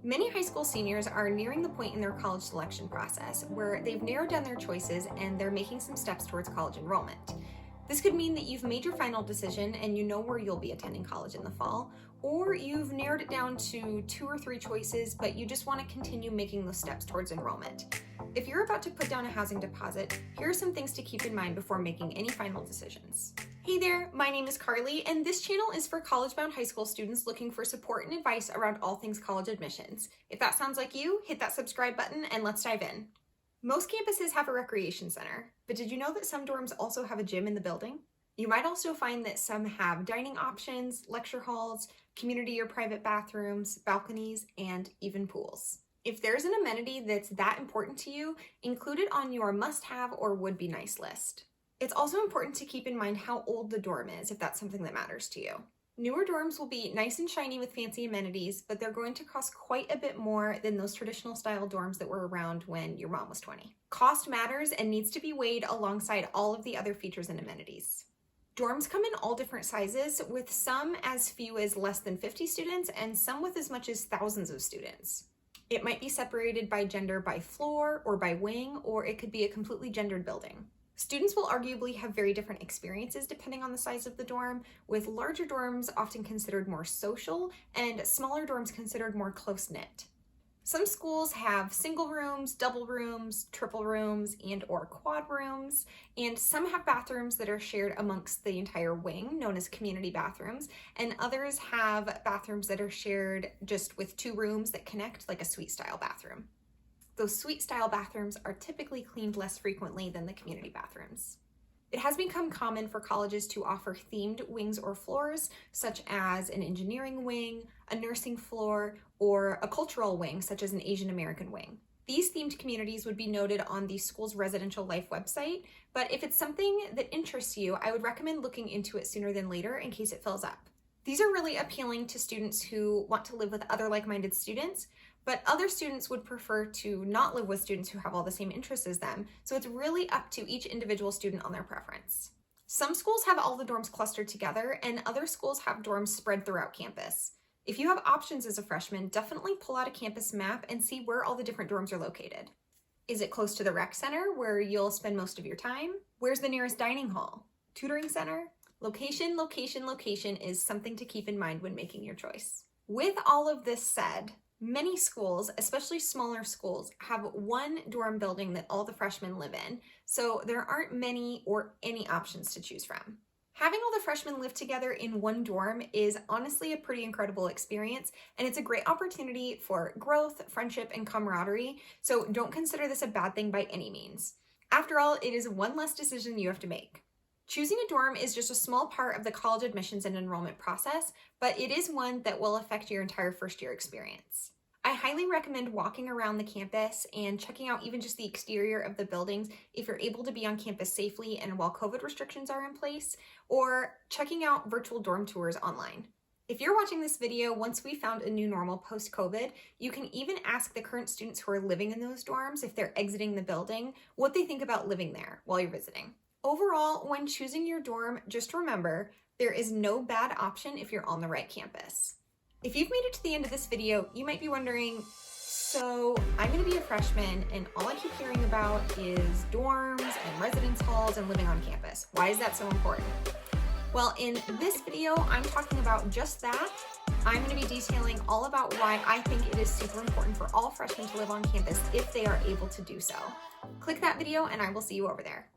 Many high school seniors are nearing the point in their college selection process where they've narrowed down their choices and they're making some steps towards college enrollment. This could mean that you've made your final decision and you know where you'll be attending college in the fall, or you've narrowed it down to 2 or 3 choices, but you just want to continue making those steps towards enrollment. If you're about to put down a housing deposit, here are some things to keep in mind before making any final decisions. Hey there, my name is Carly, and this channel is for college-bound high school students looking for support and advice around all things college admissions. If that sounds like you, hit that subscribe button and let's dive in. Most campuses have a recreation center, but did you know that some dorms also have a gym in the building? You might also find that some have dining options, lecture halls, community or private bathrooms, balconies, and even pools. If there's an amenity that's that important to you, include it on your must-have or would-be nice list. It's also important to keep in mind how old the dorm is if that's something that matters to you. Newer dorms will be nice and shiny with fancy amenities, but they're going to cost quite a bit more than those traditional style dorms that were around when your mom was 20. Cost matters and needs to be weighed alongside all of the other features and amenities. Dorms come in all different sizes, with some as few as less than 50 students and some with as much as thousands of students. It might be separated by gender by floor or by wing, or it could be a completely gendered building. Students will arguably have very different experiences depending on the size of the dorm, with larger dorms often considered more social and smaller dorms considered more close-knit. Some schools have single rooms, double rooms, triple rooms, and or quad rooms, and some have bathrooms that are shared amongst the entire wing, known as community bathrooms, and others have bathrooms that are shared just with 2 rooms that connect, like a suite-style bathroom. Those suite-style bathrooms are typically cleaned less frequently than the community bathrooms. It has become common for colleges to offer themed wings or floors, such as an engineering wing, a nursing floor, or a cultural wing, such as an Asian American wing. These themed communities would be noted on the school's residential life website, but if it's something that interests you, I would recommend looking into it sooner than later in case it fills up. These are really appealing to students who want to live with other like-minded students, but other students would prefer to not live with students who have all the same interests as them, so it's really up to each individual student on their preference. Some schools have all the dorms clustered together, and other schools have dorms spread throughout campus. If you have options as a freshman, definitely pull out a campus map and see where all the different dorms are located. Is it close to the rec center, where you'll spend most of your time? Where's the nearest dining hall? Tutoring center? Location, location, location is something to keep in mind when making your choice. With all of this said, many schools, especially smaller schools, have one dorm building that all the freshmen live in, so there aren't many or any options to choose from. Having all the freshmen live together in one dorm is honestly a pretty incredible experience, and it's a great opportunity for growth, friendship, and camaraderie, so don't consider this a bad thing by any means. After all, it is one less decision you have to make. Choosing a dorm is just a small part of the college admissions and enrollment process, but it is one that will affect your entire first-year experience. I highly recommend walking around the campus and checking out even just the exterior of the buildings if you're able to be on campus safely and while COVID restrictions are in place, or checking out virtual dorm tours online. If you're watching this video once we found a new normal post-COVID, you can even ask the current students who are living in those dorms, if they're exiting the building, what they think about living there while you're visiting. Overall, when choosing your dorm, just remember, there is no bad option if you're on the right campus. If you've made it to the end of this video, you might be wondering, so I'm gonna be a freshman and all I keep hearing about is dorms and residence halls and living on campus. Why is that so important? Well, in this video, I'm talking about just that. I'm gonna be detailing all about why I think it is super important for all freshmen to live on campus if they are able to do so. Click that video and I will see you over there.